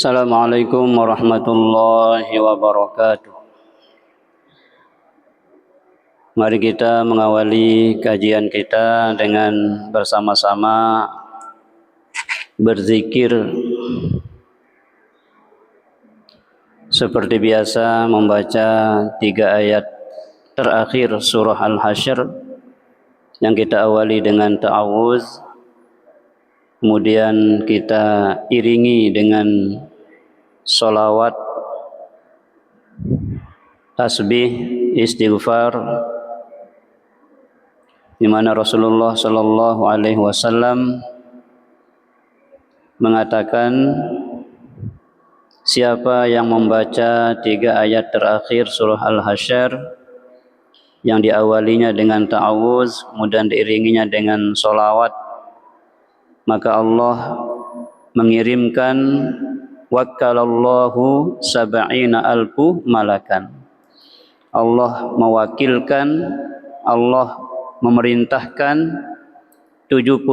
Assalamualaikum warahmatullahi wabarakatuh. Mari kita mengawali kajian kita dengan bersama-sama berzikir. Seperti biasa membaca 3 ayat terakhir surah Al-Hasyr yang kita awali dengan ta'awuz. Kemudian kita iringi dengan sholawat, tasbih, istighfar, di mana Rasulullah Shallallahu Alaihi Wasallam mengatakan, siapa yang membaca 3 ayat terakhir surah Al-Hasyr yang diawalinya dengan ta'awuz, kemudian diiringinya dengan sholawat, maka Allah mengirimkan wakkalallahu sab'ina alfu malakan. Allah mewakilkan, Allah memerintahkan 70.000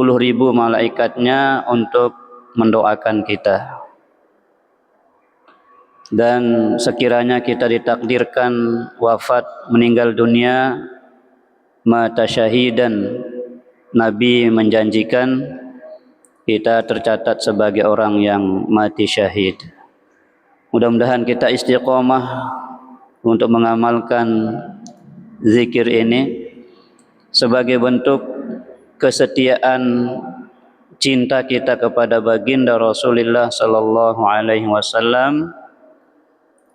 malaikatnya untuk mendoakan kita. Dan sekiranya kita ditakdirkan wafat meninggal dunia mata syahidan, Nabi menjanjikan kita tercatat sebagai orang yang mati syahid. Mudah-mudahan kita istiqomah untuk mengamalkan zikir ini sebagai bentuk kesetiaan cinta kita kepada baginda Rasulullah sallallahu alaihi wasallam.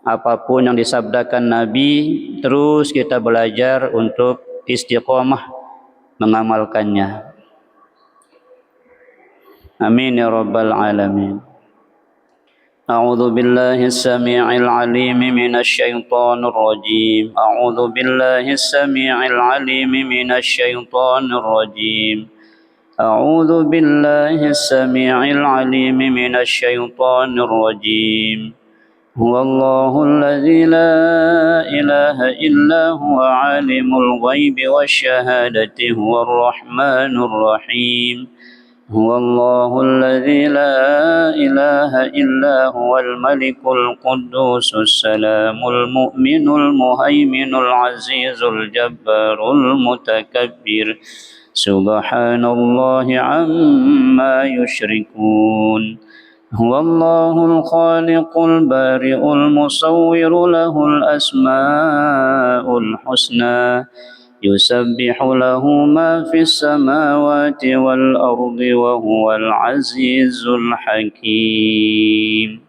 Apapun yang disabdakan Nabi, terus kita belajar untuk istiqomah mengamalkannya. Amin ya rabbal alamin. A'udzu billahi as-sami'il 'alim minasy syaithanir rajim. A'udzu billahi as-sami'il 'alim minasy syaithanir rajim. A'udzu billahi as-sami'il 'alim minasy syaithanir rajim. Huwallahu alladzi la ilaha illa huwa 'alimul ghaibi wasyahadati huwar rahmanur rahim. Huwallahu alladzi la ilaha illa huwal malikul quddusus salamul mu'minul muhaiminul azizul jabbarul mutakabbir. Subhanallahi amma yusyrikun. Huwallahul khaliqul bari'ul musawwiru lahul asma'ul husna. Yusabbihu lahu ma fis samawati wal ardi wa huwal azizul hakim.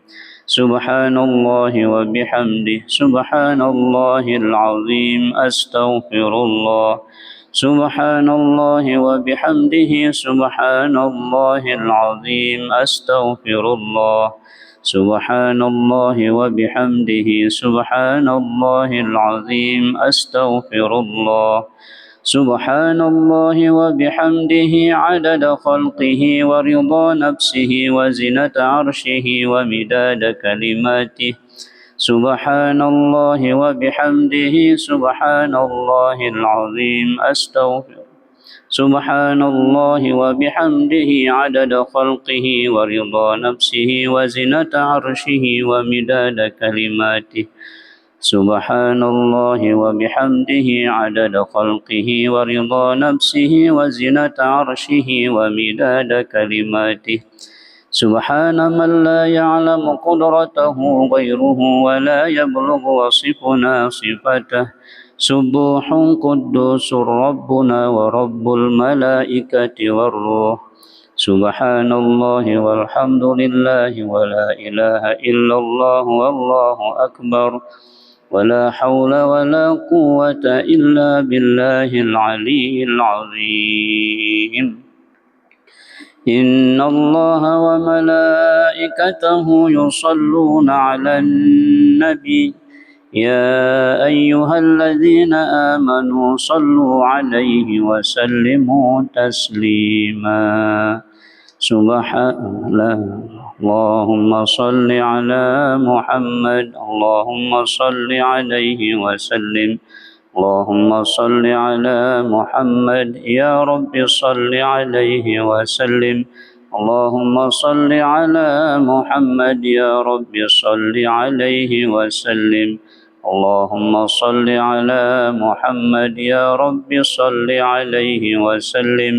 Subhanallahi wa bihamdihi, subhanallahil azim, astaghfirullah. Subhanallahi wa bihamdihi, subhanallahil azim, astaghfirullah. Subhanallahi wa bihamdihi, subhanallahil azim, astaghfirullah. Subhanallahi wa bihamdihi adada khalqihi wa ridha nafsihi wa zinata arshihi wa midada kalimatihi. Subhanallahi wa bihamdihi, subhanallahil azim, astaghfirullah. Subhanallahi wa bihamdihi adada khalqihi wa ridha nafsihi wa zinata arshihi wa midada kalimatihi. Subhanallahi wa bihamdihi adada khalqihi wa ridha nafsihi wa zinata arshihi wa midada kalimatihi. Subhana man la ya'lamu qudratahu ghairuhu wa la yablughu wasifuna sifatah. Subuhun quddusur rabbuna wa rabbul malaikati war ruh. Subhanallahi walhamdulillahi wa la ilaha illallah wallahu akbar. Wa la hawla wa la quwwata illa billahil aliyyil azim. Inna Allaha wa malaikatahu yusalluna 'alan nabi. Ya ayyuhalladzina amanu sallu 'alaihi wa sallimu taslima. Allahumma salli 'ala Muhammad. Allahumma salli 'alaihi wa sallim. Allahumma salli 'ala Muhammad. Ya Rabbi salli 'alaihi wa sallim. اللهم صل على محمد يا رب صل عليه وسلم اللهم صل على محمد يا رب صل عليه وسلم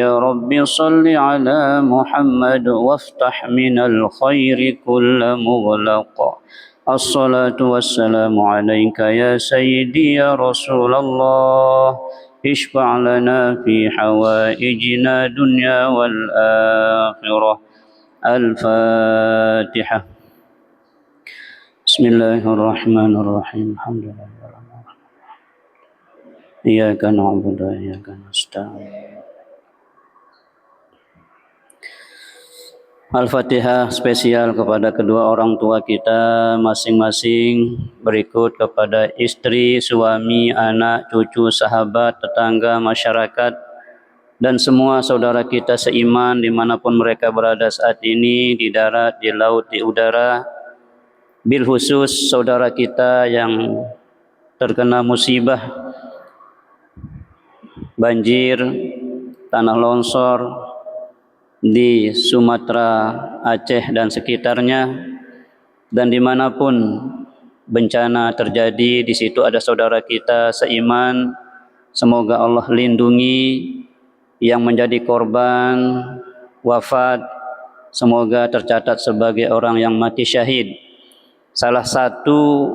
يا رب صل على محمد وافتح من الخير كل مغلق الصلاة والسلام عليك يا سيدي يا رسول الله اشفع لنا في حوائجنا دنيا والآخرة الفاتحة بسم الله الرحمن الرحيم الحمد لله إياك نعبد وإياك نستعين Al-Fatihah spesial kepada kedua orang tua kita masing-masing, berikut kepada istri, suami, anak, cucu, sahabat, tetangga, masyarakat, dan semua saudara kita seiman dimanapun mereka berada saat ini, di darat, di laut, di udara. Bil khusus saudara kita yang terkena musibah banjir, tanah longsor, di Sumatera, Aceh dan sekitarnya, dan dimanapun bencana terjadi, di situ ada saudara kita seiman. Semoga Allah lindungi yang menjadi korban wafat, semoga tercatat sebagai orang yang mati syahid. Salah satu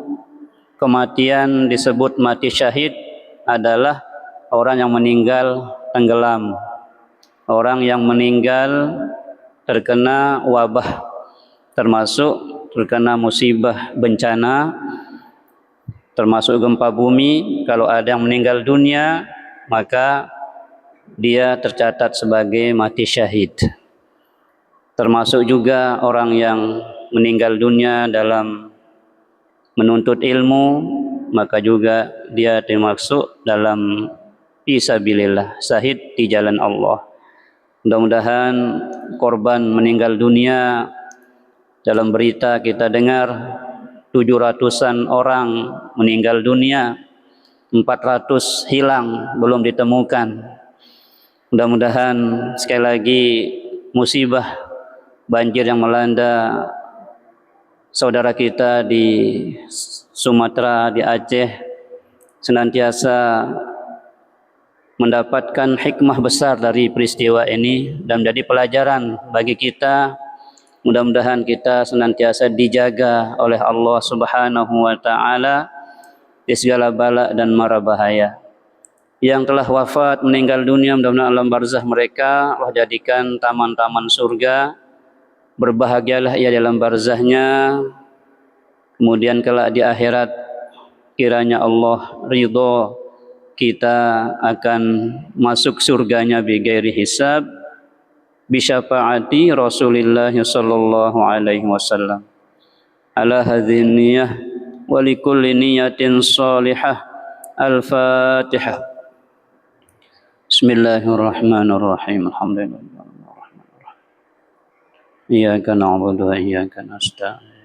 kematian disebut mati syahid adalah orang yang meninggal tenggelam, orang yang meninggal terkena wabah, termasuk terkena musibah bencana, termasuk gempa bumi. Kalau ada yang meninggal dunia, maka dia tercatat sebagai mati syahid. Termasuk juga orang yang meninggal dunia dalam menuntut ilmu, maka juga dia termasuk dalam fisabilillah, syahid di jalan Allah. Mudah-mudahan korban meninggal dunia, dalam berita kita dengar 700-an orang meninggal dunia, 400 hilang belum ditemukan. Mudah-mudahan sekali lagi musibah banjir yang melanda saudara kita di Sumatera, di Aceh, senantiasa mendapatkan hikmah besar dari peristiwa ini dan menjadi pelajaran bagi kita. Mudah-mudahan kita senantiasa dijaga oleh Allah Subhanahu wa taala di segala bala dan mara bahaya. Yang telah wafat meninggal dunia, mudah-mudahan alam barzah mereka Allah jadikan taman-taman surga. Berbahagialah ia dalam barzahnya. Kemudian kelak di akhirat kiranya Allah ridho, kita akan masuk surganya bighairi hisab bisyafaati Rasulillah sallallahu alaihi wasallam. Ala hadhihi niyyah wa likulli niyyatin salihah. Al-Fatihah. Bismillahirrahmanirrahim. Alhamdulillah. Iyyaka na'budu wa iyyaka nasta'in.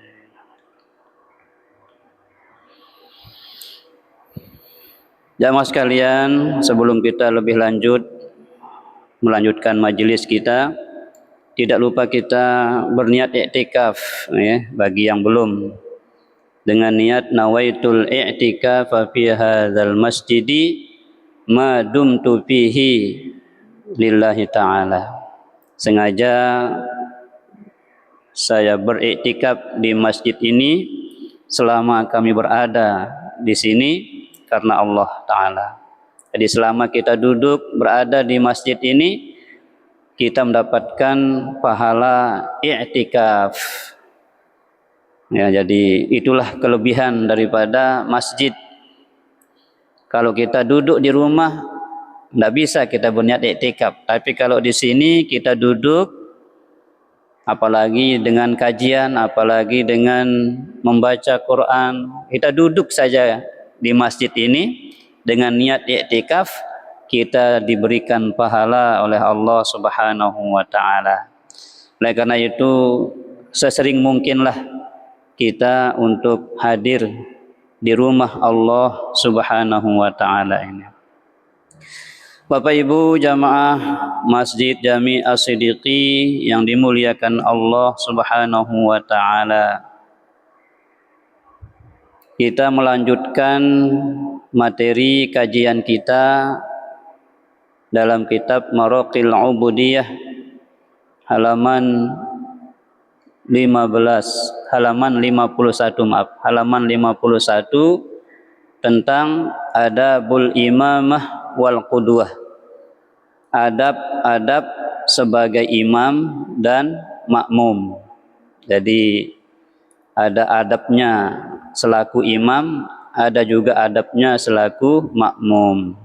Jamaah sekalian, sebelum kita lebih lanjut melanjutkan majelis kita, tidak lupa kita berniat i'tikaf ya, bagi yang belum, dengan niat nawaitul i'tikaf fi hadzal masjidi ma dumtu fihi lillahi ta'ala. Sengaja saya beriktikaf di masjid ini selama kami berada di sini karena Allah Ta'ala. Jadi selama kita duduk berada di masjid ini, kita mendapatkan pahala i'tikaf. Ya, jadi itulah kelebihan daripada masjid. Kalau kita duduk di rumah, tidak bisa kita berniat i'tikaf. Tapi kalau di sini kita duduk, apalagi dengan kajian, apalagi dengan membaca Quran, kita duduk saja di masjid ini dengan niat i'tikaf, kita diberikan pahala oleh Allah Subhanahu wa taala. Oleh karena itu, sesering mungkinlah kita untuk hadir di rumah Allah Subhanahu wa taala ini. Bapak Ibu jamaah Masjid Jami As-Siddiqi yang dimuliakan Allah Subhanahu wa taala. Kita melanjutkan materi kajian kita dalam kitab Maraqil Ubudiyah halaman 51 tentang adabul imamah wal qudwah. Adab-adab sebagai imam dan makmum. Jadi ada adabnya selaku imam, ada juga adabnya selaku makmum.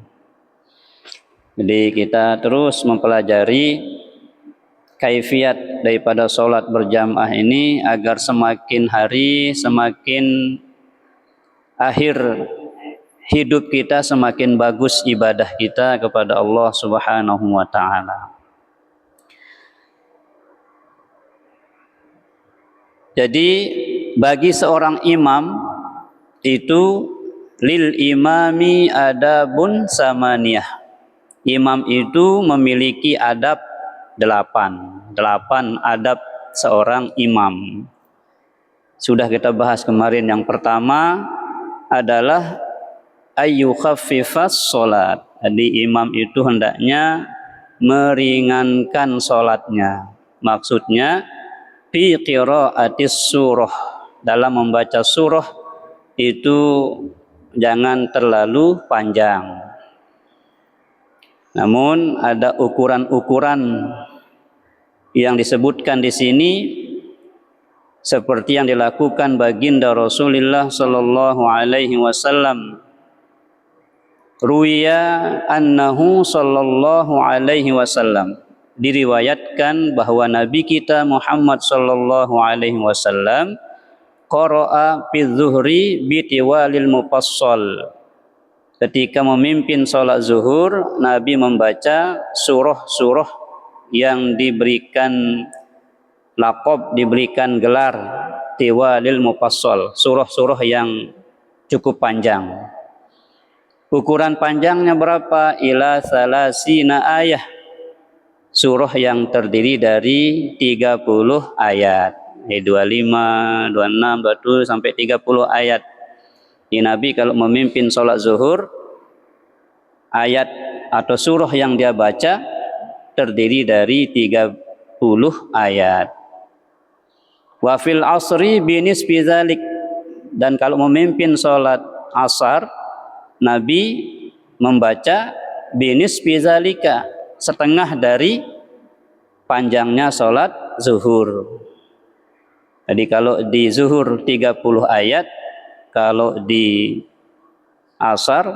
Jadi kita terus mempelajari kaifiat daripada sholat berjamaah ini agar semakin hari, semakin akhir hidup kita semakin bagus ibadah kita kepada Allah Subhanahu wa taala. Jadi bagi seorang imam itu lil imami adabun samaniyah. Imam itu memiliki adab 8 adab seorang imam. Sudah kita bahas kemarin. Yang pertama adalah ayyukhaffifas sholat. Jadi imam itu hendaknya meringankan sholatnya. Maksudnya fi qiraatis surah, dalam membaca surah itu jangan terlalu panjang. Namun ada ukuran-ukuran yang disebutkan di sini seperti yang dilakukan baginda Rasulullah sallallahu alaihi wasallam. Ruwiya annahu sallallahu alaihi wasallam, diriwayatkan bahwa Nabi kita Muhammad sallallahu alaihi wasallam qara'a fi dzuhri bi tiwalil mufassal. Ketika memimpin salat zuhur, Nabi membaca surah-surah yang diberikan laqab, diberikan gelar tiwalil mufassal, surah-surah yang cukup panjang. Ukuran panjangnya berapa? Ila salasina ayah. Surah yang terdiri dari 30 ayat. 25, 26, 27 sampai 30 ayat. Di Nabi kalau memimpin sholat zuhur, ayat atau surah yang dia baca terdiri dari 30 ayat. Wa fil asri binisbi dzalik, dan kalau memimpin sholat asar, Nabi membaca binisbi dzalika, setengah dari panjangnya sholat zuhur. Jadi kalau di zuhur 30 ayat, kalau di asar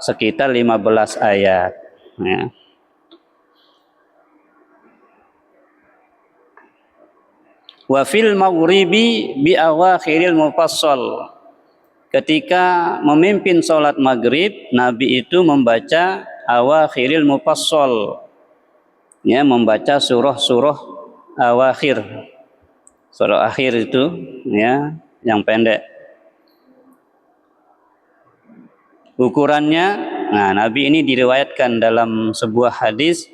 sekitar 15 ayat. Ya. Wa fil maghribi bi awakhiril mufassal. Ketika memimpin sholat maghrib, Nabi itu membaca awakhiril mufassal. Ya, membaca surah-surah awakhir. Surah akhir itu ya, yang pendek. Ukurannya, nah Nabi ini diriwayatkan dalam sebuah hadis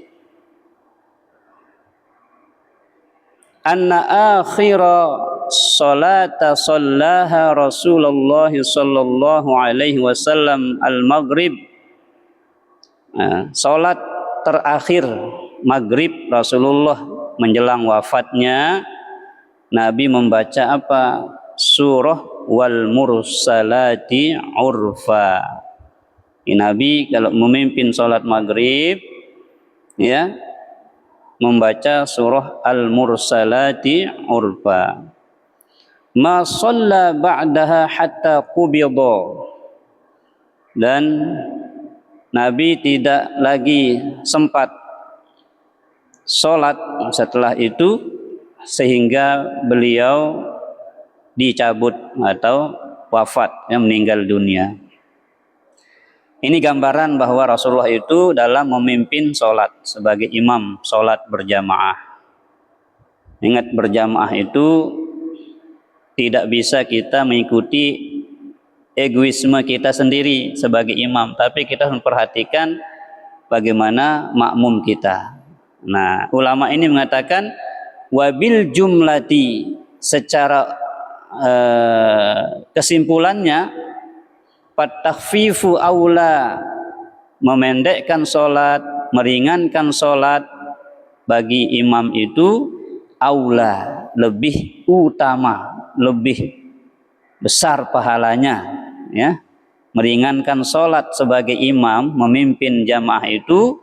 anna akhira salata sallaha Rasulullah sallallahu alaihi wasallam al-maghrib. Salat terakhir maghrib Rasulullah menjelang wafatnya, Nabi membaca apa? Surah wal mursalati urfa. Nabi kalau memimpin salat maghrib ya, membaca surah al-mursalati urfa. Ma shalla ba'daha hatta qubida, dan Nabi tidak lagi sempat sholat setelah itu sehingga beliau dicabut atau wafat, yang meninggal dunia. Ini gambaran bahwa Rasulullah itu dalam memimpin sholat sebagai imam sholat berjamaah. Ingat, berjamaah itu tidak bisa kita mengikuti egoisme kita sendiri sebagai imam, tapi kita memperhatikan bagaimana makmum kita. Nah, ulama ini mengatakan wabil jumlati, secara kesimpulannya at-takhfifu aula, memendekkan solat, meringankan solat bagi imam itu aula, lebih utama, lebih besar pahalanya, ya. Meringankan solat sebagai imam, memimpin jamaah itu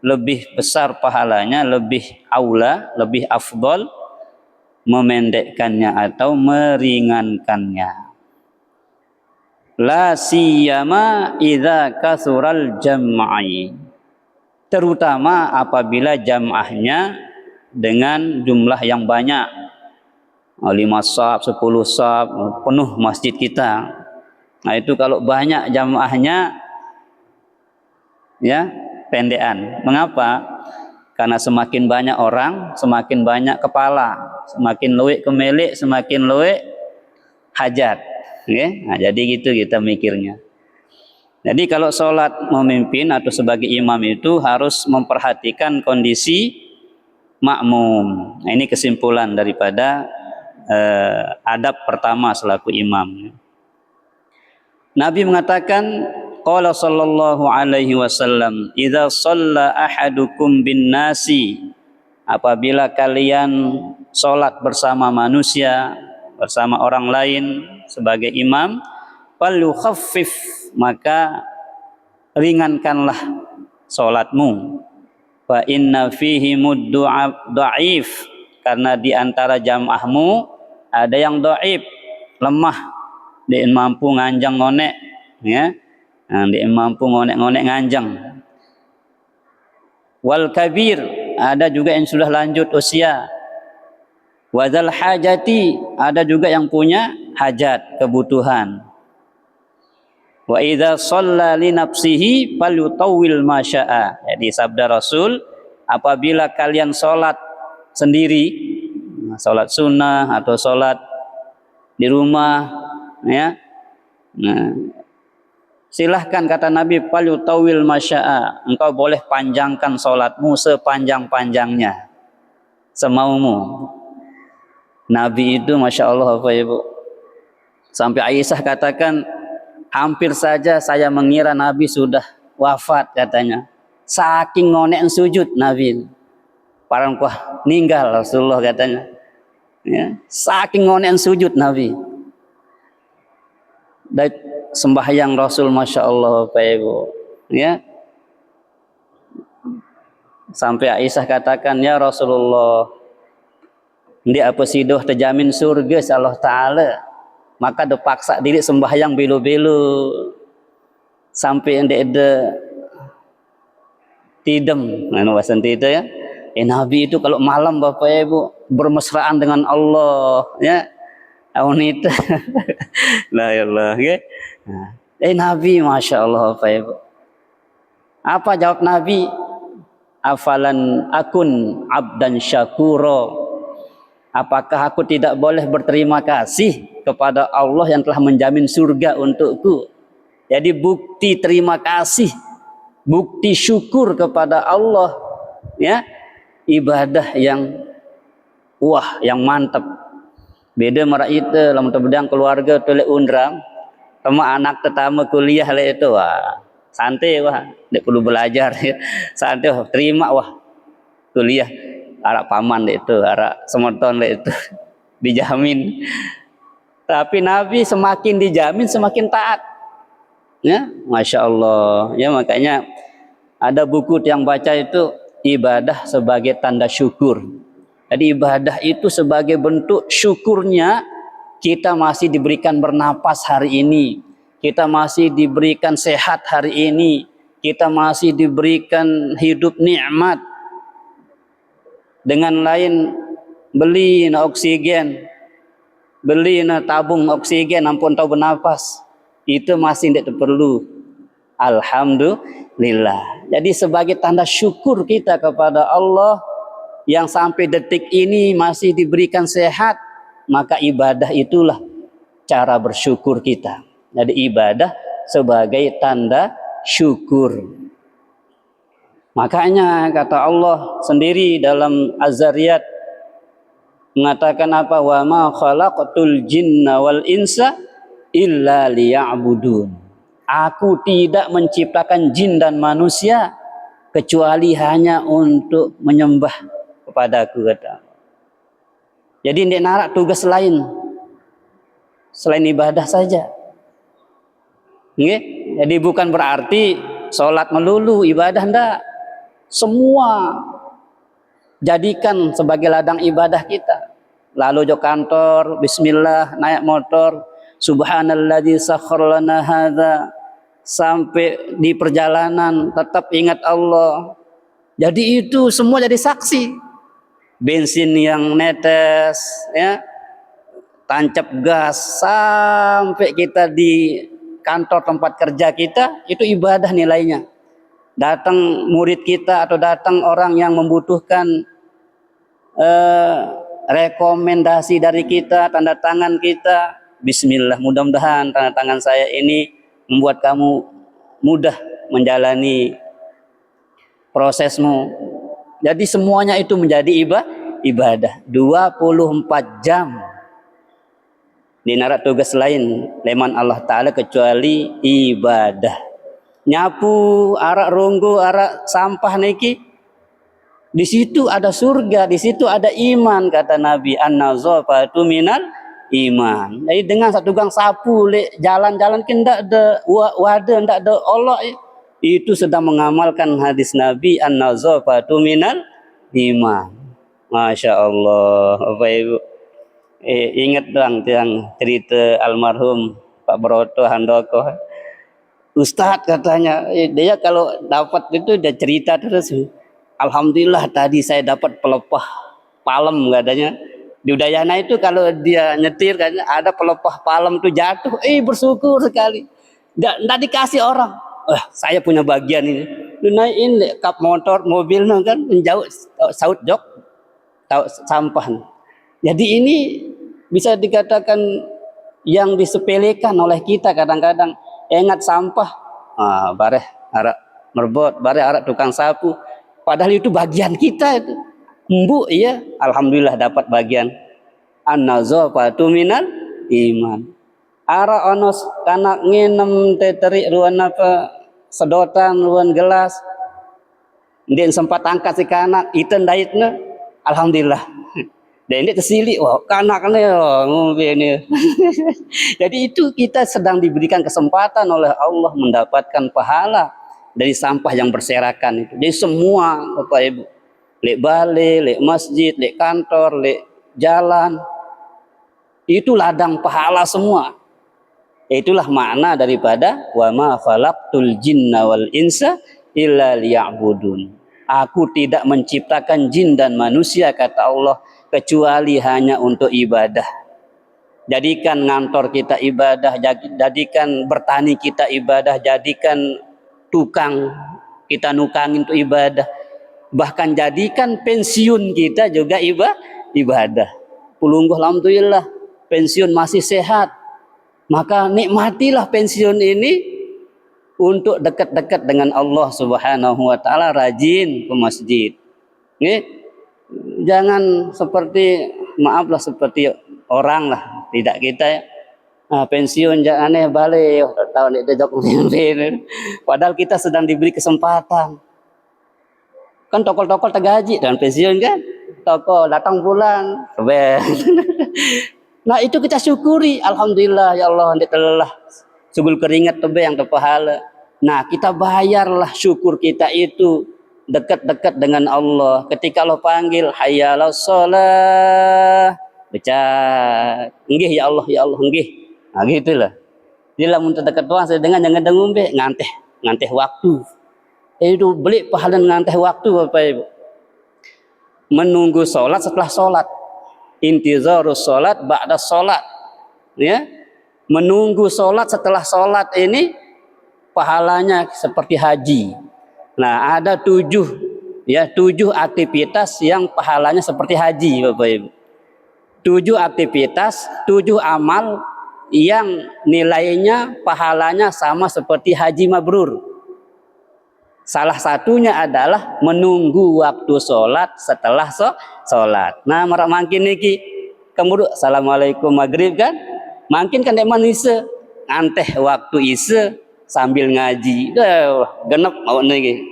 lebih besar pahalanya, lebih aula, lebih afdol memendekkannya atau meringankannya. La siyama idza kasural jam'i, terutama apabila jamaahnya dengan jumlah yang banyak, 5 shaf, 10 shaf, penuh masjid kita. Nah itu kalau banyak jamaahnya, ya, pendekan. Mengapa? Karena semakin banyak orang, semakin banyak kepala, semakin luwek kemelik, semakin luwek hajat. Okay? Nah, jadi gitu kita mikirnya. Jadi kalau sholat memimpin atau sebagai imam itu harus memperhatikan kondisi makmum. Nah, ini kesimpulan daripada adab pertama selaku imam. Nabi mengatakan, qala sallallahu alaihi wasallam, idza shalla ahadukum bin nasi, apabila kalian salat bersama manusia, bersama orang lain sebagai imam, falyukhaffif, maka ringankanlah salatmu. Fa inna fihi muddu'aif, karena di antara jamaahmu ada yang dhaif, lemah, dia mampu nganjang ngonek, ya. Nah, dia mampu ngonek-ngonek nganjang. Wal kabir, ada juga yang sudah lanjut usia. Wadzal hajati, ada juga yang punya hajat, kebutuhan. Wa idza shalla li nafsihi falyutawwil ma syaa. Jadi sabda Rasul, apabila kalian salat sendiri, salat sunnah atau salat di rumah, ya. Nah, silahkan kata Nabi, falyutawwil ma syaa, engkau boleh panjangkan salatmu sepanjang-panjangnya, semaumu. Nabi itu Masya Allah, Bapak Ibu, sampai Aisyah katakan, hampir saja saya mengira Nabi sudah wafat katanya, saking ngonek sujud Nabi. Parang kuah ninggal Rasulullah katanya, ya, saking ngonek sujud Nabi. Dan sembahyang Rasul Masya Allah, Bapak Ibu, ya, sampai Aisyah katakan, ya Rasulullah, ndi apa sidoh terjamin surga Allah Ta'ala, maka dipaksa diri sembahyang belu-belu sampai ada tidem. Nah, wasan itu ya. Nabi itu kalau malam Bapak Ibu bermesraan dengan Allah, ya. Aunita. La ilah, ya. Nabi Masya Allah, Bapak Ibu. Apa jawab Nabi? Afalan akun abdan syakuro, apakah aku tidak boleh berterima kasih kepada Allah yang telah menjamin surga untukku? Jadi bukti terima kasih, bukti syukur kepada Allah, ya, ibadah yang wah, yang mantap. Beda mara itu lamun tebedang keluarga tolek undrang, sama anak pertama kuliah le itu, wah, santai wah, tidak perlu belajar, ya. Santai wah, terima wah kuliah. Arak paman itu, arak semerton itu dijamin. Tapi Nabi semakin dijamin semakin taat, ya, Masya Allah, ya. Makanya ada buku yang baca itu ibadah sebagai tanda syukur. Jadi ibadah itu sebagai bentuk syukurnya kita masih diberikan bernapas hari ini, kita masih diberikan sehat hari ini, kita masih diberikan hidup nikmat. Dengan lain, beli na oksigen, beli na tabung oksigen, ampun tahu bernapas, itu masih tidak perlu. Alhamdulillah. Jadi sebagai tanda syukur kita kepada Allah yang sampai detik ini masih diberikan sehat, maka ibadah itulah cara bersyukur kita. Jadi ibadah sebagai tanda syukur. Makanya kata Allah sendiri dalam Az-Zariyat mengatakan apa? Wa ma khalaqatul jinna wal insa illa liya'budun. Aku tidak menciptakan jin dan manusia kecuali hanya untuk menyembah kepadaku, kata Allah. Jadi tidak narak tugas lain selain ibadah saja. Nggih? Jadi bukan berarti sholat melulu ibadah, ndak. Semua jadikan sebagai ladang ibadah kita. Lalu jo kantor, bismillah, naik motor, subhanalladzi sakhkhara lana hadza, sampai di perjalanan tetap ingat Allah. Jadi itu semua jadi saksi. Bensin yang netes, ya, tancap gas, sampai kita di kantor tempat kerja kita, itu ibadah nilainya. Datang murid kita atau datang orang yang membutuhkan rekomendasi dari kita, tanda tangan kita, bismillah, mudah-mudahan tanda tangan saya ini membuat kamu mudah menjalani prosesmu. Jadi semuanya itu menjadi ibadah 24 jam. Dinarak tugas lain leman Allah Ta'ala kecuali ibadah. Nyapu, arak ronggo, arak sampah niki, di situ ada surga, di situ ada iman, kata Nabi, an-nazafatu minal iman. Jadi dengan satu gang sapu lek jalan-jalan kan ndak ada wadah, ndak ada Allah, itu sedang mengamalkan hadis Nabi, an-nazafatu minal iman. Masya Allah, Bapak Ibu. Ingat dong yang cerita almarhum Pak Broto Handoko. Ustadz katanya, dia kalau dapat itu dia cerita terus. Alhamdulillah tadi saya dapat pelepah palem, katanya. Di Udayana itu kalau dia nyetir katanya ada pelepah palem tuh jatuh, bersyukur sekali. Nggak dikasih orang. Saya punya bagian ini. Naikin kap motor, mobil kan menjauh saut jok, sampah. Jadi ini bisa dikatakan yang disepelekan oleh kita kadang-kadang. Ingat sampah, bareh arak merbot, bareh arak tukang sapu. Padahal itu bagian kita itu. Embu, iya, alhamdulillah dapat bagian. An-nazafatu minal iman. Ara onos kanak nginem teteri ruan apa sedotan ruan gelas. Dia sempat angkat si kanak iten daitna. Alhamdulillah. Dan ini tersilik, kanaknya ngombe ini. Jadi itu kita sedang diberikan kesempatan oleh Allah mendapatkan pahala dari sampah yang berserakan itu. Jadi semua Bapak Ibu, lek balai, lek masjid, lek kantor, lek jalan, itu ladang pahala semua. Itulah makna daripada wa ma khalaqtul jinna wal insa illa liya'budun. Aku tidak menciptakan jin dan manusia, kata Allah, kecuali hanya untuk ibadah. Jadikan ngantor kita ibadah, jadikan bertani kita ibadah, jadikan tukang kita nukangin untuk ibadah. Bahkan jadikan pensiun kita juga ibadah. Pulungguh alhamdulillah pensiun masih sehat. Maka nikmatilah pensiun ini untuk dekat-dekat dengan Allah Subhanahu wa taala, rajin ke masjid. Jangan seperti, maaflah, seperti orang lah, tidak kita ya. Pensiun jangan aneh balik tahun itu jok. Padahal kita sedang diberi kesempatan. Kan tokol-tokol tergaji dan pensiun kan, toko datang bulan. Nah itu kita syukuri, alhamdulillah ya Allah, hendak telah sugul keringat tebe yang terpahala. Nah kita bayarlah syukur kita itu dekat-dekat dengan Allah. Ketika Allah panggil hayya 'alas shalah, baca nggih ya Allah nggih. Nah gitulah. Bila mun dekat Tuhan saya dengan jangan ngombe nganteh waktu. Itu beli pahala nganteh waktu Bapak Ibu. Menunggu salat setelah salat. Intizarus salat ba'da salat. Ya. Menunggu salat setelah salat ini pahalanya seperti haji. Nah, ada 7 aktivitas yang pahalanya seperti haji, Bapak Ibu. 7 aktivitas, 7 amal yang nilainya pahalanya sama seperti haji mabrur. Salah satunya adalah menunggu waktu sholat setelah sholat. Nah, marak makin niki kemudian assalamualaikum maghrib kan, makin kan deman ise anteh waktu ise sambil ngaji. Genep mau niki.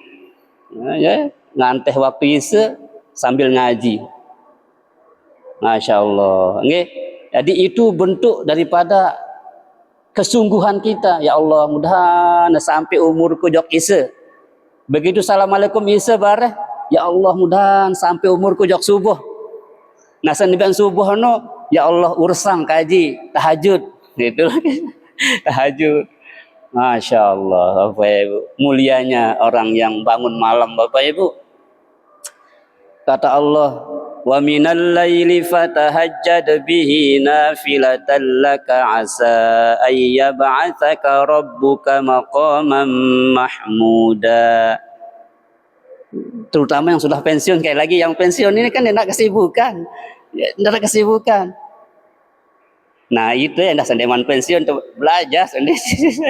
Nah, ya, nganteh waktu ise sambil ngaji. Masya Allah. Nggih. Jadi itu bentuk daripada kesungguhan kita. Ya Allah, mudahan sampai umurku jok ise. Begitu assalamualaikum isa bareh, ya Allah mudahan sampai umurku jok subuh. Nah seniban subuh no, ya Allah ursang kaji tahajud, gitu lagi. Tahajud. Masya Allah, Bapak Ibu. Mulianya orang yang bangun malam, Bapak Ibu. Kata Allah, wa minal laili fatahajjad bihi nafilatan laka asa ay yab'atsaka rabbuka maqaman mahmuda. Terutama yang sudah pensiun, kayak lagi yang pensiun ini kan tidak kesibukan. Tidak kesibukan. Nah, itu yang dah sendeman pensiun tuh belajar sendiri.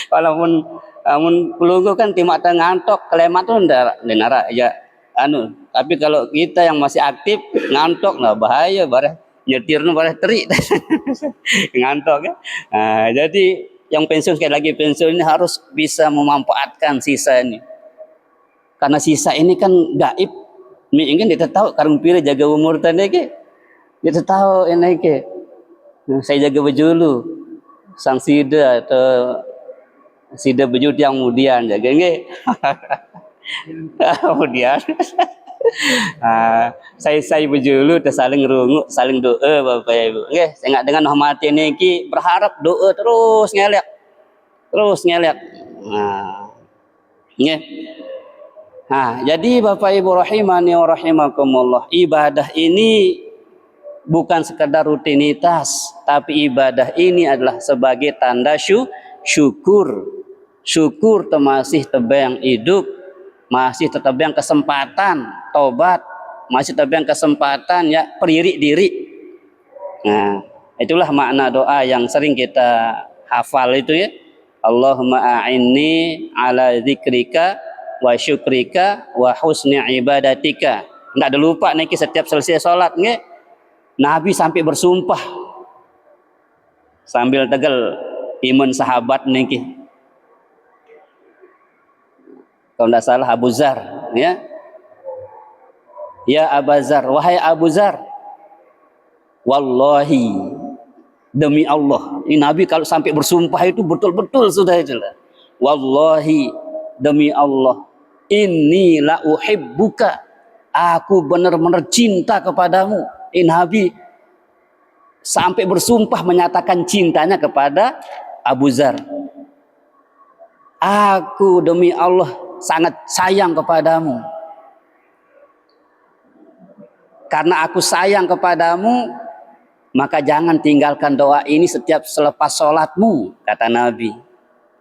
Walaupun pelunggu kan timak ngantok, kelemat tuh ndak ya anu. Tapi kalau kita yang masih aktif ngantok, nah bahaya bareh nyetir nu bareh terik. Ngantok ya. Nah, jadi yang pensiun sekali lagi pensiun ini harus bisa memanfaatkan sisa ini. Karena sisa ini kan gaib. Mi ingin kita tahu karung pire jaga umur tadi ke. Kita tahu ini ke. Nah, saya jaga bejulu. Sang sida atau sida bejut yang kemudian jaga nggih. Kemudian saya bejulu saling rungu, saling doa Bapak Ibu. Nggih, saya enggak dengan hormati niki berharap doa terus ngelek. Terus ngelek. Nah. Nggih. Nah, jadi Bapak Ibu rahimani wa rahimakumullah, ibadah ini bukan sekedar rutinitas, tapi ibadah ini adalah sebagai tanda syukur. Syukur masih tebang hidup, masih tetap kesempatan tobat, masih tetap kesempatan ya peririk diri. Nah, itulah makna doa yang sering kita hafal itu ya. Allahumma a'inni ala dzikrika wa syukrika wa husni ibadatika. Enggak ada lupa niki setiap selesai sholat nggih. Nabi sampai bersumpah sambil tegel iman sahabat niki. Kalau tidak salah Abu Zar ya. Ya Abu Zar, wahai Abu Zar. Wallahi demi Allah. Ini Nabi kalau sampai bersumpah itu betul-betul sudah itu lah. Wallahi demi Allah. Inni la uhibbuka, aku benar-benar cinta kepadamu. Ini Nabi sampai bersumpah menyatakan cintanya kepada Abu Zar. Aku demi Allah sangat sayang kepadamu. Karena aku sayang kepadamu, maka jangan tinggalkan doa ini setiap selepas sholatmu, kata Nabi.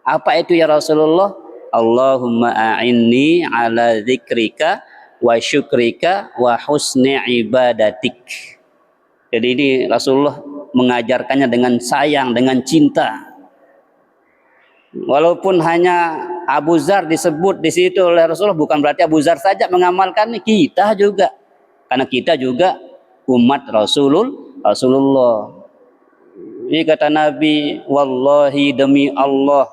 Apa itu ya Rasulullah? Allahumma a'inni ala dzikrika wa syukrika wa husni ibadatik. Jadi ini Rasulullah mengajarkannya dengan sayang, dengan cinta. Walaupun hanya Abu Zar disebut di situ oleh Rasulullah, bukan berarti Abu Zar saja mengamalkan, kita juga. Karena kita juga umat Rasulullah. Ini kata Nabi, wallahi demi Allah,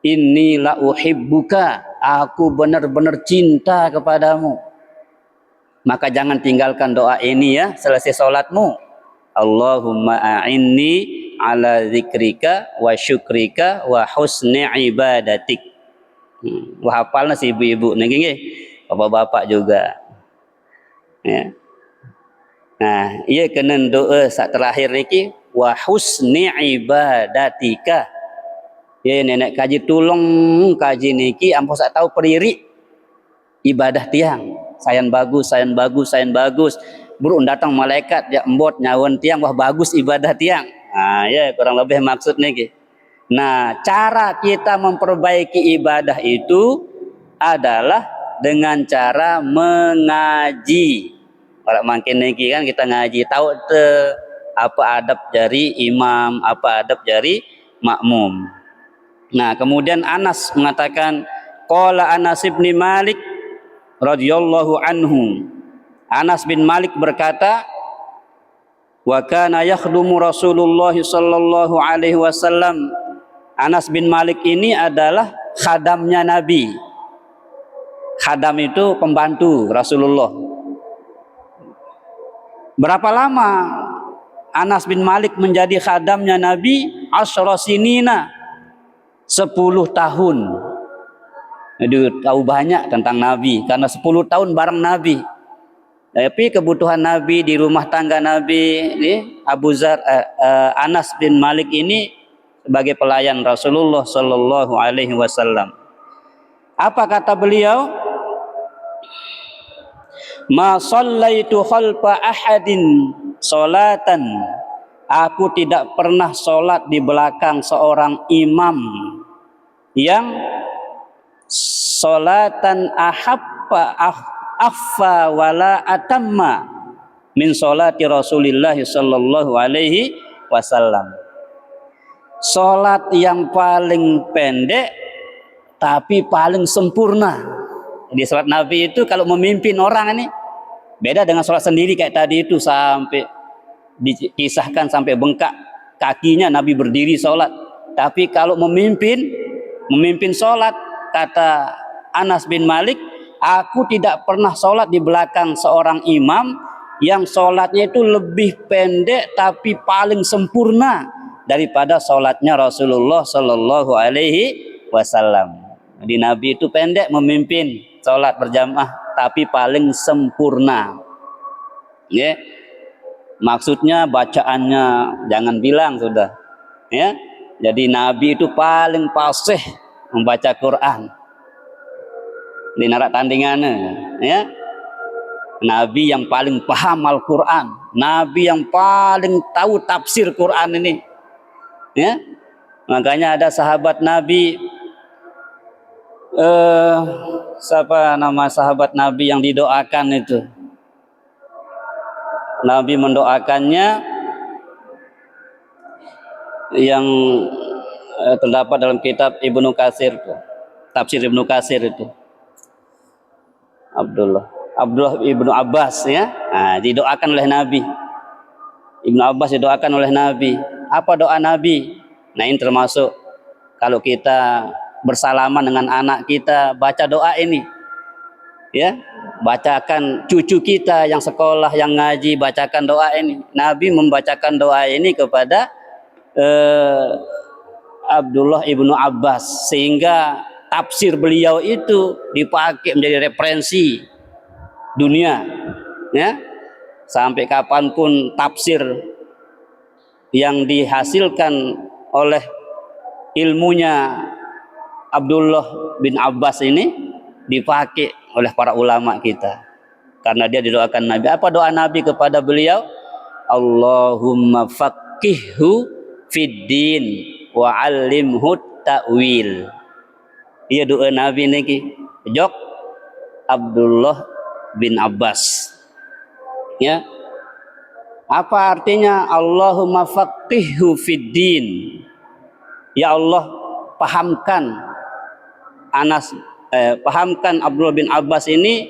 inni la uhibbuka, aku benar-benar cinta kepadamu. Maka jangan tinggalkan doa ini ya selesai sholatmu. Allahumma a'inni ala dzikrika wa syukrika wa husni ibadatik. Wah hafalna si ibu-ibu nggih, bapak-bapak juga. Ya. Nah, iya kena doa saat terakhir niki wa husni ibadatika. Ya nenek kaji tulung kaji niki ampun sak tahu periri ibadah tiang. Sayan bagus. Burung datang malaikat ya embot nyawan tiang, wah bagus ibadah tiang. Nah, ya kurang lebih maksud niki. Nah, cara kita memperbaiki ibadah itu adalah dengan cara mengaji. Kalau makin niki kan kita ngaji, tahu apa adab dari imam, apa adab dari makmum. Nah, kemudian Anas mengatakan, Qala Anas bin Malik radhiyallahu anhu. Anas bin Malik berkata, wa kana yakhdumu Rasulullah sallallahu alaihi wasallam. Anas bin Malik ini adalah khadamnya Nabi. Khadam itu pembantu Rasulullah. Berapa lama Anas bin Malik menjadi khadamnya Nabi? Asyra sinina, 10 tahun. Jadi tahu banyak tentang Nabi karena 10 tahun bareng Nabi. Tapi kebutuhan Nabi di rumah tangga Nabi, Anas bin Malik ini sebagai pelayan Rasulullah sallallahu alaihi wasallam. Apa kata beliau? Ma shallaitu khalfa ahadin salatan. Aku tidak pernah salat di belakang seorang imam yang salatan affa wala atamma min salati Rasulillah sallallahu alaihi wasallam. Salat yang paling pendek tapi paling sempurna. Di salat Nabi itu kalau memimpin orang ini beda dengan salat sendiri kayak tadi itu, sampai dikisahkan sampai bengkak kakinya Nabi berdiri salat. Tapi kalau memimpin salat, kata Anas bin Malik, aku tidak pernah salat di belakang seorang imam yang salatnya itu lebih pendek tapi paling sempurna daripada salatnya Rasulullah sallallahu alaihi wasallam. Di Nabi itu pendek memimpin salat berjamaah tapi paling sempurna. Ya. Maksudnya bacaannya jangan bilang sudah. Ya. Jadi Nabi itu paling fasih membaca Quran. Di narak tandingannya, ya. Nabi yang paling paham Al-Quran, Nabi yang paling tahu tafsir Quran ini, ya. Makanya ada sahabat Nabi, siapa nama sahabat Nabi yang didoakan itu? Nabi mendoakannya yang terdapat dalam kitab Ibnu Katsir, tafsir Ibnu Katsir itu. Abdullah ibnu Abbas, ya. Nah, didoakan oleh Nabi. Ibnu Abbas didoakan oleh Nabi. Apa doa Nabi? Nah, ini termasuk kalau kita bersalaman dengan anak kita, baca doa ini, ya. Bacakan cucu kita yang sekolah, yang ngaji, bacakan doa ini. Nabi membacakan doa ini kepada Abdullah ibnu Abbas, sehingga tafsir beliau itu dipakai menjadi referensi dunia, ya. Sampai kapanpun tafsir yang dihasilkan oleh ilmunya Abdullah bin Abbas ini dipakai oleh para ulama kita, karena dia didoakan Nabi. Apa doa Nabi kepada beliau? Allahumma faqihhu fid din wa 'allimhu ta'wil. Iya doa Nabi niki jok Abdullah bin Abbas, ya. Apa artinya Allahumma faqihhu fid din? Ya Allah, pahamkan Abdullah bin Abbas ini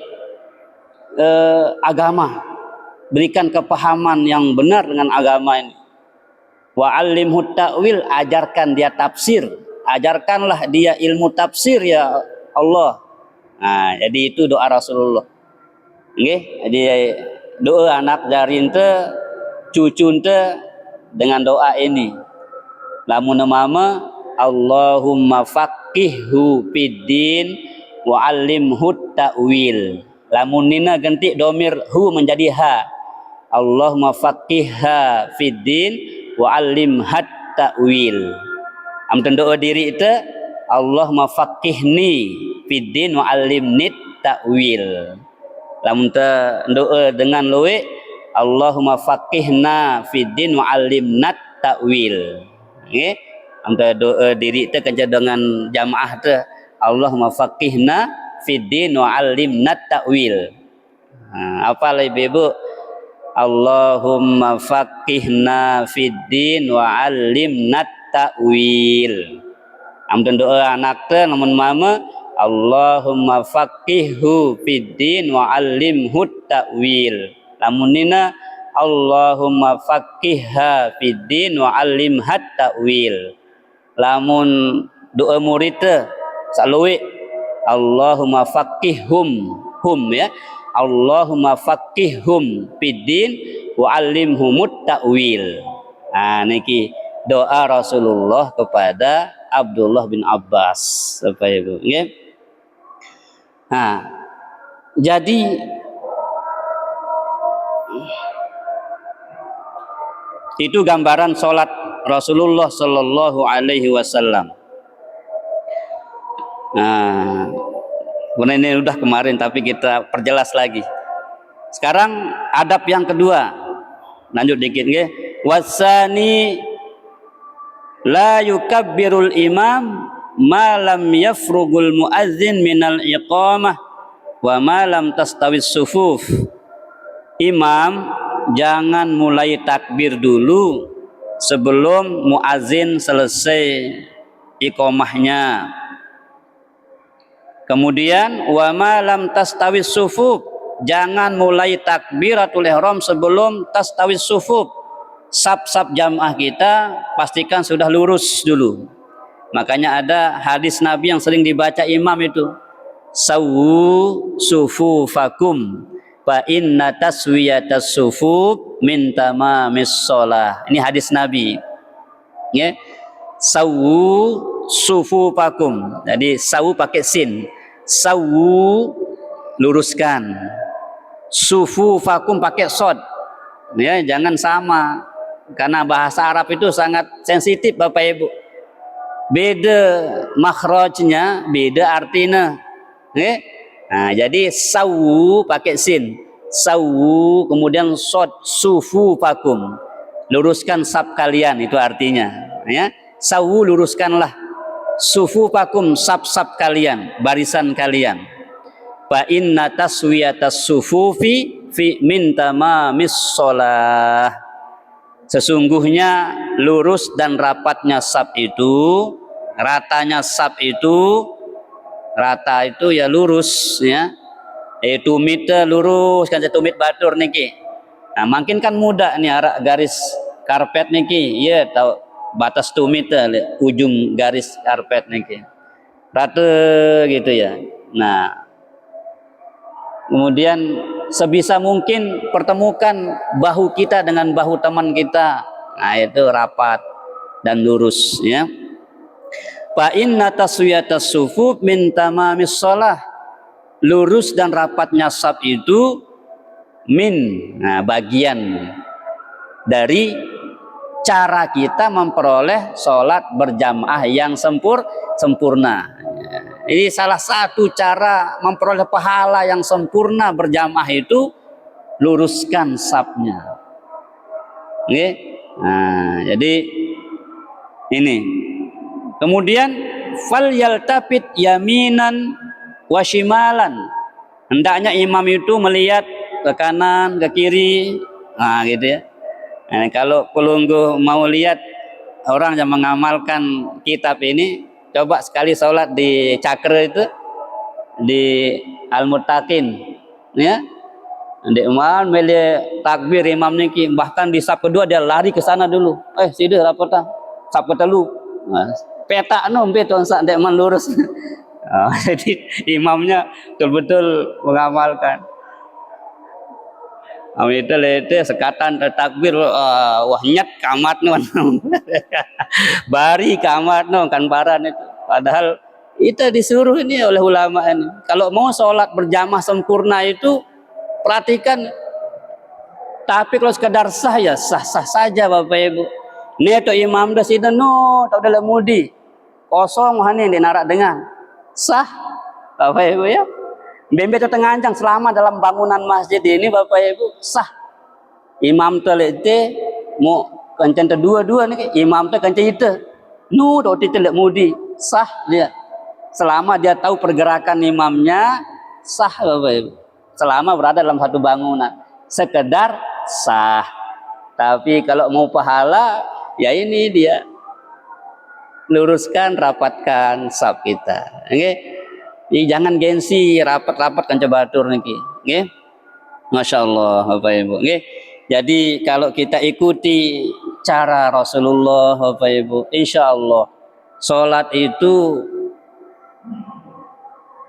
agama, berikan kepahaman yang benar dengan agama ini. Wa 'allimhu ta'wil, ajarkan dia tafsir, ajarkanlah dia ilmu tafsir ya Allah. Nah, jadi itu doa Rasulullah. Nggih, jadi doa anak jarin teh cucu teh dengan doa ini. Lamun mama Allahumma faqihhu fiddin wa 'allimhu ta'wil. Lamun nina ganti domir hu menjadi ha. Allahumma faqihha fiddin wa 'allimhat ta'wil. Amten doa diri itu Allahumma faqihni fiddin wa 'allimnit ta'wil. Lamun doa dengan luwe Allahumma faqihna fiddin wa 'allimnat ta'wil. Nggih. Amten doa diri itu kerja dengan jamaah tu Allahumma faqihna fiddin wa 'allimnat ta'wil. Apa lagi Ibu? Allahumma faqihna fiddin wa 'allimnat ta'wil. Amdan doa anak teh namun mama Allahumma faqihhu fiddin wa 'allimhu ta'wil. Lamunina Allahumma faqihha fiddin wa 'allimha ta'wil. Lamun doa murid saluwi Allahumma faqihhum ya. Allahumma faqihhum fiddin wa 'allimhumut ta'wil. Nah niki doa Rasulullah kepada Abdullah bin Abbas Bapak Ibu nggih. Nah, jadi itu gambaran sholat Rasulullah Shallallahu Alaihi Wasallam. Nah, ini udah kemarin tapi kita perjelas lagi. Sekarang adab yang kedua, lanjut dikit nggih. Wasani la yukabbirul imam ma lam yafrugul muadzin minal iqamah wa ma lam tastawis sufuf. Imam jangan mulai takbir dulu sebelum muadzin selesai iqamahnya. Kemudian wa ma lam tastawis sufuf, jangan mulai takbiratul ihram sebelum tastawis sufuf. Saf-saf jamaah kita pastikan sudah lurus dulu. Makanya ada hadis Nabi yang sering dibaca imam itu, sawu sufufakum fa inna taswiyatas sufuf min tamamis shalah. Ini hadis Nabi. Ya. Sawu sufufakum. Jadi sawu pakai sin. Sawu luruskan. Sufufakum pakai shad. Ya, jangan sama. Karena bahasa Arab itu sangat sensitif Bapak Ibu. Beda makhrajnya, beda artinya. Nah, jadi sawu pakai sin. Sawu kemudian shad sufufakum. Luruskan saf kalian itu artinya, ya. Sawu luruskanlah sufufakum saf-saf kalian, barisan kalian. Fa inna taswiyatas sufufi fi min tamamis shalah. Sesungguhnya lurus dan rapatnya saf itu, ratanya saf itu, rata itu ya lurus ya. Tumit lurus kan tumit batur niki. Nah, makin kan mudah nih arah garis karpet niki. Ya tahu batas tumit ujung garis karpet niki. Rata gitu ya. Nah, kemudian sebisa mungkin pertemukan bahu kita dengan bahu teman kita. Nah, itu rapat dan lurus ya. Fa inna taswiyatas sufuf min tamamis shalah. Lurus dan rapatnya saf itu bagian dari cara kita memperoleh sholat berjamaah yang sempurna. Ini salah satu cara memperoleh pahala yang sempurna berjamaah itu luruskan safnya. Nah, jadi ini. Kemudian fal yaltafit yaminan wa shimalan. Hendaknya imam itu melihat ke kanan, ke kiri. Nah, gitu ya. Nah, kalau pelunggu mau lihat orang yang mengamalkan kitab ini, coba sekali sholat di Cakra itu, di Al-Muttaqin, ya. Di imam melihat takbir imam niki, bahkan di saf kedua dia lari ke sana dulu. Sini rapatan, saf ketelu. Nah, peta nombe tuan sak dek man lurus. Jadi imamnya betul-betul mengamalkan. Itu sekatan takbir wah nyet kamat non. Bari kamat non kan baran itu. Padahal itu disuruh ini oleh ulama ini. Kalau mau sholat berjamaah sempurna itu perhatikan. Tapi kalau sekedar sah ya sah-sah saja Bapak Ibu. Ini itu imam dah sini no, tak ada mudi. Kosong hani dinarak dengan sah Bapak Ibu ya. Bembe tengah ancang selama dalam bangunan masjid ini Bapak Ibu sah. Imam telete mau kencang dua-dua nih imam teh kencang itu. Nu doti telek mudi sah dia. Selama dia tahu pergerakan imamnya sah Bapak Ibu. Selama berada dalam satu bangunan sekedar sah. Tapi kalau mau pahala ya ini dia luruskan rapatkan saf kita. Okay? Jangan gengsi rapat-rapat kan batur niki. Nggih. Masya Allah Bapak Ibu. Nggih. Jadi kalau kita ikuti cara Rasulullah Bapak Ibu, insya Allah sholat itu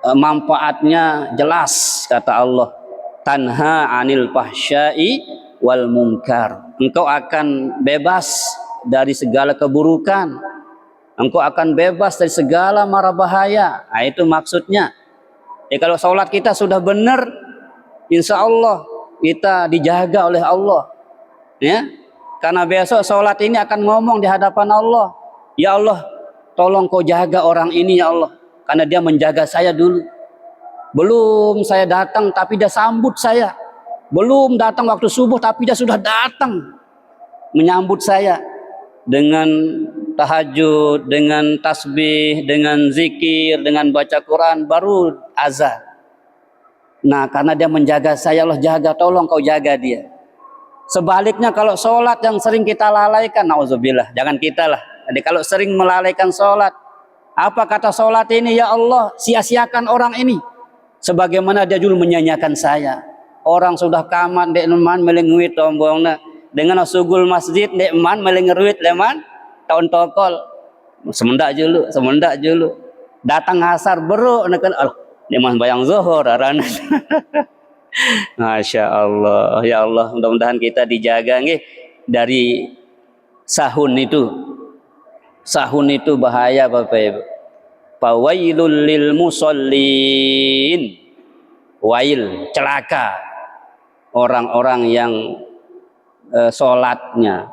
manfaatnya jelas kata Allah. Tanha anil fahsyai wal munkar. Engkau akan bebas dari segala keburukan. Engkau akan bebas dari segala mara bahaya. Nah, itu maksudnya. Kalau sholat kita sudah benar, insya Allah kita dijaga oleh Allah. Ya, karena besok sholat ini akan ngomong di hadapan Allah. Ya Allah, tolong kau jaga orang ini ya Allah, karena dia menjaga saya dulu. Belum saya datang tapi dia sambut saya. Belum datang waktu subuh tapi dia sudah datang menyambut saya dengan tahajud, dengan tasbih, dengan zikir, dengan baca Quran, baru azan. Nah, karena dia menjaga saya, Allah jaga, tolong kau jaga dia. Sebaliknya kalau sholat yang sering kita lalaikan, nauzubillah, jangan kita lah. Jadi kalau sering melalaikan sholat, apa kata sholat ini? Ya Allah, sia-siakan orang ini. Sebagaimana dia dulu menyanyiakan saya. Orang sudah kamat, dek man melenguit tombongna. Dengan sugul masjid, dek man melengeruit leman, tahun tokol. Semendak julu. Datang asar beru, nekan Allah. Dia mah bayang zuhur, arana. Masya Allah, ya Allah, mudah-mudahan kita dijaga nih dari sahun itu. Sahun itu bahaya Bapak Ibu. Fawailul lil musallin. Wail, celaka orang-orang yang sholatnya.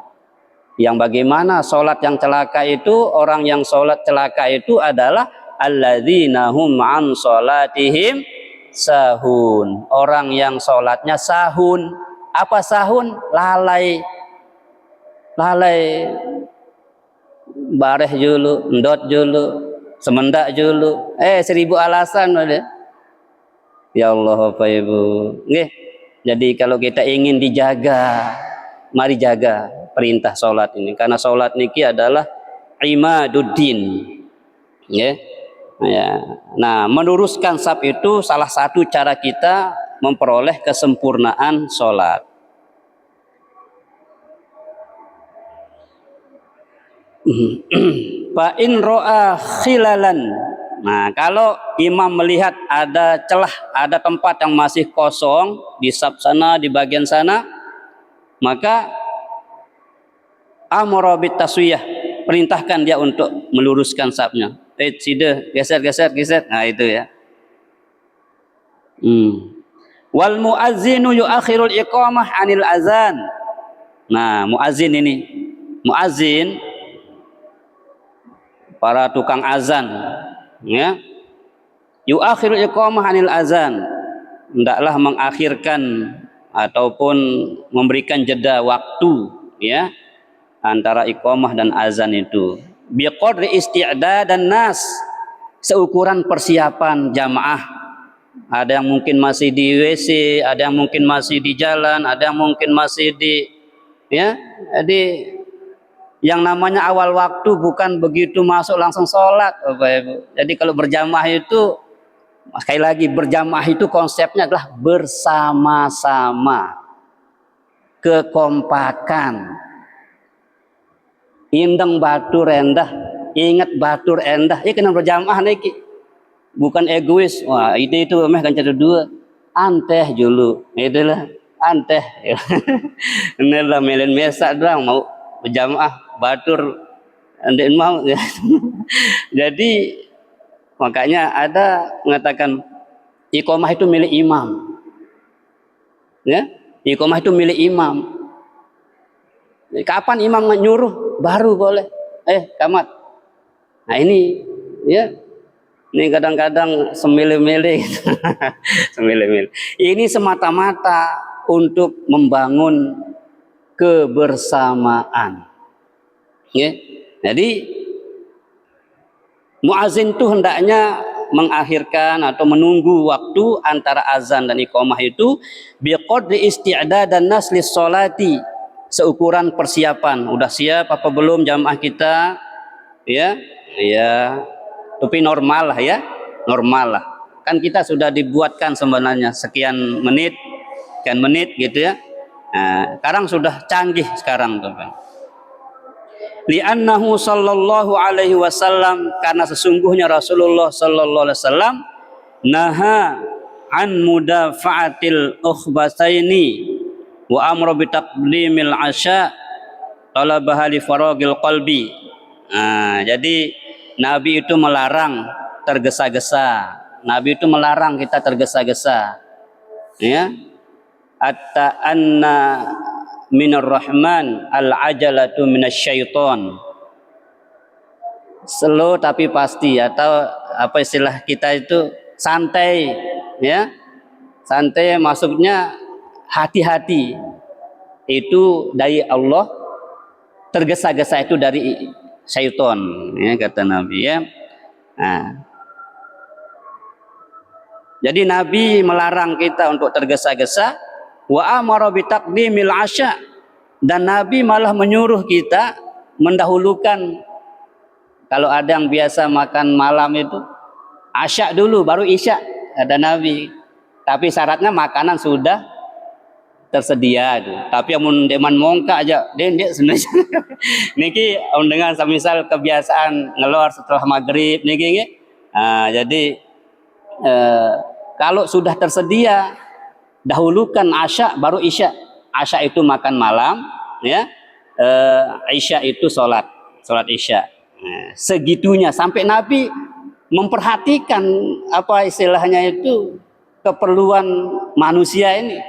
Yang bagaimana sholat yang celaka itu? Orang yang sholat celaka itu adalah alladzina hum an sholatihim sahun. Orang yang sholatnya sahun. Apa sahun? Lalai bareh julu, ndot julu, semendak julu, 1000 alasan ada. Ya Allah Bapak Ibu. Nggih. Jadi kalau kita ingin dijaga, mari jaga perintah sholat ini, karena sholat niki adalah imaduddin. Nggih. Ya. Nah, meluruskan saf itu salah satu cara kita memperoleh kesempurnaan sholat. Fa in ro'a khilalan. Nah, kalau imam melihat ada celah, ada tempat yang masih kosong di saf sana, di bagian sana, maka amara bit taswiyah, perintahkan dia untuk meluruskan safnya. Sida, geser. Nah, itu ya. Wal muazzinu yuakhirul iqamah anil azan. Nah, muazzin ini. Muazzin, para tukang azan, ya. Yuakhirul iqamah anil azan. Hendaklah mengakhirkan ataupun memberikan jeda waktu, ya, antara iqamah dan azan itu. Biqadri isti'dad dan nas, seukuran persiapan jamaah. Ada yang mungkin masih di WC, ada yang mungkin masih di jalan, ada yang mungkin masih di, ya. Jadi yang namanya awal waktu bukan begitu masuk langsung sholat Bapak Ibu. Jadi kalau berjamaah itu, sekali lagi, berjamaah itu konsepnya adalah bersama-sama, kekompakan. Indeng batur rendah, ingat batur endah. Kena berjamaah niki. Bukan egois. Wah, itu mah kan cara dua. Anteh julu. Itulah anteh. Inilah melen mesak doang mau berjamaah batur andin mau. Jadi makanya ada mengatakan iqamah itu milik imam. Ya, iqamah itu milik imam. Kapan imam nyuruh baru boleh. Kamat. Nah ini, ya, ini kadang-kadang semilih-milih. Semilih-milih. Ini semata-mata untuk membangun kebersamaan. Ya. Jadi muazin itu hendaknya mengakhirkan atau menunggu waktu antara azan dan iqamah itu biqadri isti'dad dan nas lis sholati, seukuran persiapan. Udah siap apa belum jamaah kita? Ya, tapi normal lah ya, normal lah. Kan kita sudah dibuatkan sebenarnya sekian menit gitu ya. Nah, sekarang sudah canggih sekarang tuh. Li'annahu sallallahu alaihi wasallam, karena sesungguhnya Rasulullah sallallahu alaihi wasallam naha an mudafa'atil ukhbasaini wa amra bi taqdimil asya talabaha li faragil qalbi. Nah, jadi Nabi itu melarang tergesa-gesa. Nabi itu melarang kita tergesa-gesa. Ya. Atta anna minar rahman al-ajalatu minasyaiton. Slow tapi pasti, atau apa istilah kita itu santai, ya. Santai maksudnya hati-hati. Itu dari Allah, tergesa-gesa itu dari syaiton, ya, kata Nabi, ya. Nah, jadi Nabi melarang kita untuk tergesa-gesa. Wa amara bi taqdimil asya, dan Nabi malah menyuruh kita mendahulukan, kalau ada yang biasa makan malam itu asya dulu baru isya, ada Nabi. Tapi syaratnya makanan sudah tersedia itu. Tapi amun deman mongka aja dia sebenarnya niki dengan semisal kebiasaan ngelor setelah maghrib niki. Jadi kalau sudah tersedia, dahulukan asya baru isya. Asya itu makan malam, ya. Isya itu sholat isya. Segitunya sampai Nabi memperhatikan apa istilahnya itu keperluan manusia ini.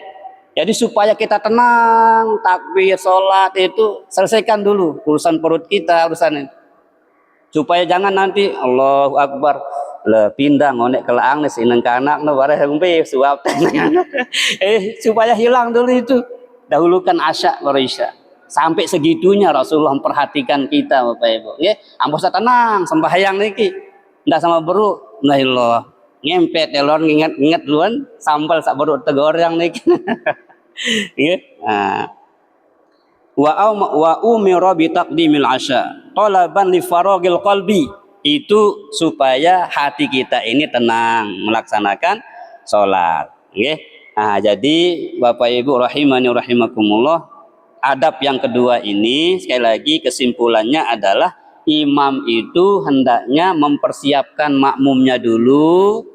Jadi supaya kita tenang, takbir, sholat itu selesaikan dulu urusan perut kita, urusan itu. Supaya jangan nanti Allahu Akbar le pindah ngonek ke laang nih sineng kanak no bareh umpe suap supaya hilang dulu itu, dahulukan asya baru isya. Sampai segitunya Rasulullah memperhatikan kita, Bapak Ibu, ya. Ampun tenang sembahyang niki ndak sama beru nah Allah ngempet telur nginget duluan sambal sak beru tegorang niki. Ya. Wa umira bi taqdimil asya talaban li faragil qalbi, itu supaya hati kita ini tenang melaksanakan sholat. Okay? Nah, jadi Bapak Ibu rahimani rahimakumullah, adab yang kedua ini sekali lagi kesimpulannya adalah imam itu hendaknya mempersiapkan makmumnya dulu,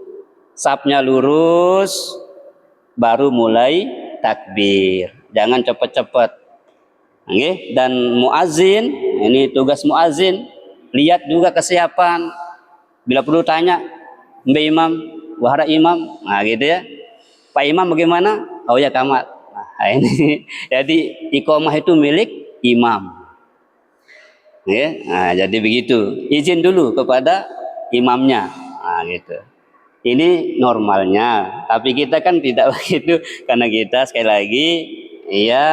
safnya lurus, baru mulai takbir. Jangan cepat-cepat. Okay? Dan muazin, ini tugas muazin, lihat juga kesiapan. Bila perlu tanya, Mbak Imam, wahara Imam, nah gitu ya. Pak Imam bagaimana? Oh ya kamat. Nah, ini jadi iqamah itu milik imam. Ya, nah, jadi begitu. Izin dulu kepada imamnya. Nah, gitu. Ini normalnya, tapi kita kan tidak begitu, karena kita sekali lagi ya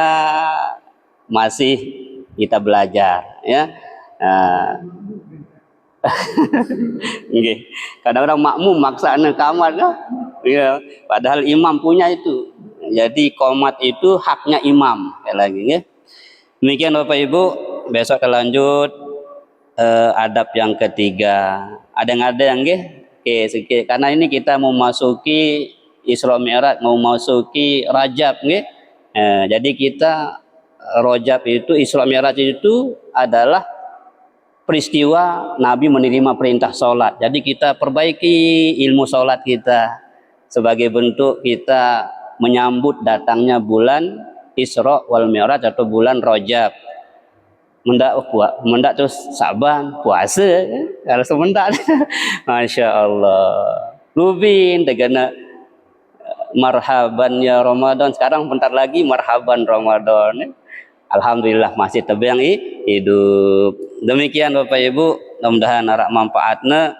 masih kita belajar, ya. Kadang-kadang makmum maksana kamar, ya, padahal imam punya itu. Jadi qomat itu haknya imam, sekali lagi, ya. Demikian Bapak Ibu, besok kita lanjut adab yang ketiga. Ada yang Oke, karena ini kita mau masuki Isra Mi'raj, mau masuki Rajab, jadi kita Rajab itu, Isra Mi'raj itu adalah peristiwa Nabi menerima perintah sholat. Jadi kita perbaiki ilmu sholat kita sebagai bentuk kita menyambut datangnya bulan Isra wal Mi'raj atau bulan Rajab. Mendak terus Saban puasa, kalau semendak Masya Allah Rubin dengan marhaban ya Ramadan, sekarang bentar lagi marhaban Ramadan. Alhamdulillah masih tebang hidup. Demikian Bapak Ibu, mudah-mudahan arak manfaatna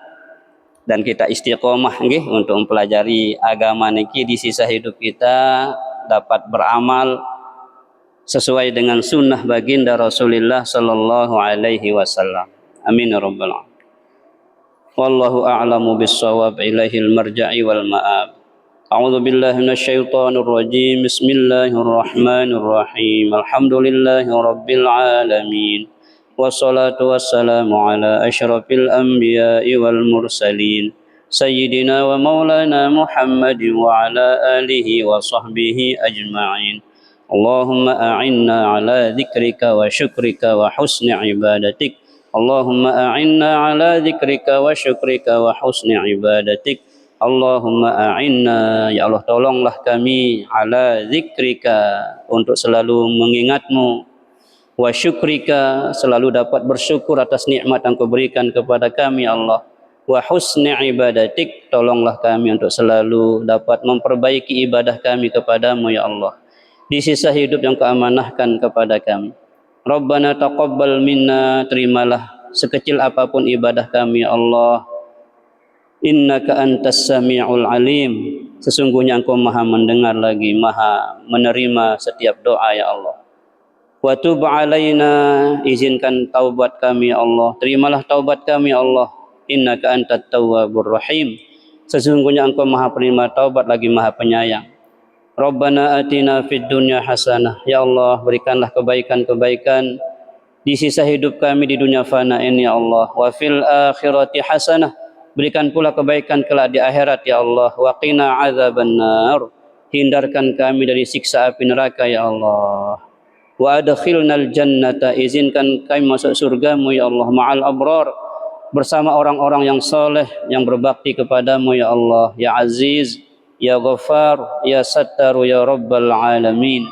dan kita istiqomah untuk mempelajari agama niki di sisa hidup kita, dapat beramal sesuai dengan sunnah baginda Rasulullah sallallahu alaihi wasallam. Amin ya rabbal alamin. Wallahu a'lamu bis-shawab, ilaihil marja'i wal ma'ab. A'udzu billahi minasyaitonir rajim. Bismillahirrahmanirrahim. Alhamdulillahi rabbil alamin. Wassalatu wassalamu ala asyrafil anbiya'i wal mursalin. سيدنا ومولانا محمد وعلى آله وصحبه أجمعين. اللهم أعنا على ذكرك وشكرك وحسن عبادتك. اللهم أعنا على ذكرك وشكرك وحسن عبادتك. Allahumma a'inna, ya Allah tolonglah kami ala zikrika, untuk selalu mengingatmu, wa syukrika, selalu dapat bersyukur atas nikmat yang kau berikan kepada kami Allah, wa husni ibadatik, tolonglah kami untuk selalu dapat memperbaiki ibadah kami kepadamu ya Allah di sisa hidup yang kau amanahkan kepada kami. Rabbana taqabbal minna, terimalah sekecil apapun ibadah kami ya Allah. Innaka antas sami'ul alim, sesungguhnya engkau maha mendengar lagi maha menerima setiap doa ya Allah. Wa tub alaina, izinkan taubat kami ya Allah, terimalah taubat kami ya Allah. Innaka antat tawwabur rahim, sesungguhnya engkau maha penerima taubat lagi maha penyayang. Rabbana atina fid dunya hasanah, ya Allah berikanlah kebaikan-kebaikan di sisa hidup kami di dunia fana ini ya Allah. Wa fil akhirati hasanah, berikan pula kebaikan kelak di akhirat ya Allah. Wa qina azabannar, hindarkan kami dari siksa api neraka ya Allah. Wa adkhilnal jannata, izinkan kami masuk surgamu ya Allah, ma'al abrar, bersama orang-orang yang soleh yang berbakti kepadamu ya Allah. Ya Aziz, ya Ghaffar, ya Sattaru, ya Rabbal alamin.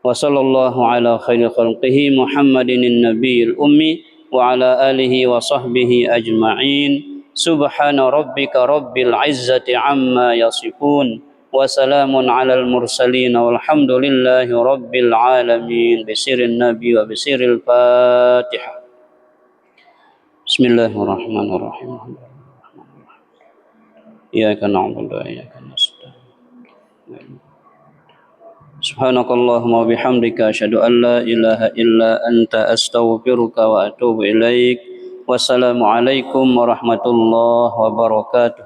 Wa sallallahu ala khairi khalqihi Muhammadin nabiyil ummi wa ala alihi wa sahbihi ajma'in. Subhana rabbika rabbil izzati amma yasifun, wa salamun alal mursalin, walhamdulillahi rabbil alamin. Bisirin nabi wa bisiril fatihah. Bismillahirrahmanirrahim. Iyyaka na'budu wa iyyaka nasta'in. Subhanakallahumma wa bihamdika asyhadu an la ilaha illa anta astaghfiruka wa atubu ilaik. Wassalamualaikum warahmatullahi wabarakatuh.